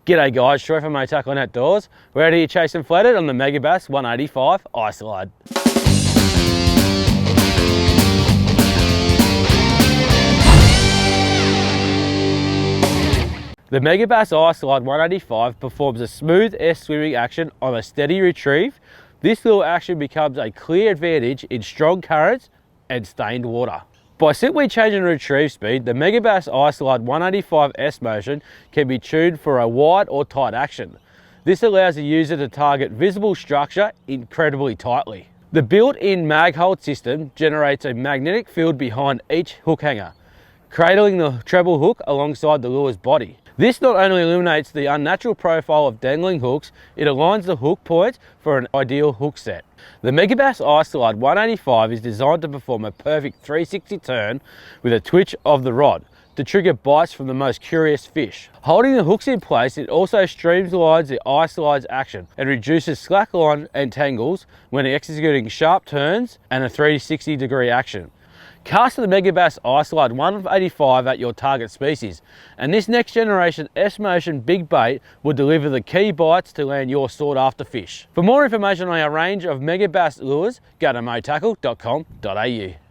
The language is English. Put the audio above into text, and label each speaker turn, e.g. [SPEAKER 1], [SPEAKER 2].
[SPEAKER 1] G'day guys, Troy from MoTackle Outdoors. We're out here chasing flathead on the Megabass I-Slide. The Megabass I-Slide 185 performs a smooth S-swimming action on a steady retrieve. This little action becomes a clear advantage in strong currents and stained water. By simply changing the retrieve speed, the Megabass I-Slide 185 S motion can be tuned for a wide or tight action. This allows the user to target visible structure incredibly tightly. The built-in mag hold system generates a magnetic field behind each hook hanger, cradling the treble hook alongside the lure's body. This not only eliminates the unnatural profile of dangling hooks, it aligns the hook points for an ideal hook set. The Megabass I-Slide 185 is designed to perform a perfect 360 turn with a twitch of the rod to trigger bites from the most curious fish. Holding the hooks in place, it also streamlines the I-Slide's action and reduces slack line and tangles when executing sharp turns and a 360-degree action. Cast the Megabass I-Slide 185 at your target species, and this next generation S-Motion big bait will deliver the key bites to land your sought after fish. For more information on our range of Megabass lures, go to motackle.com.au.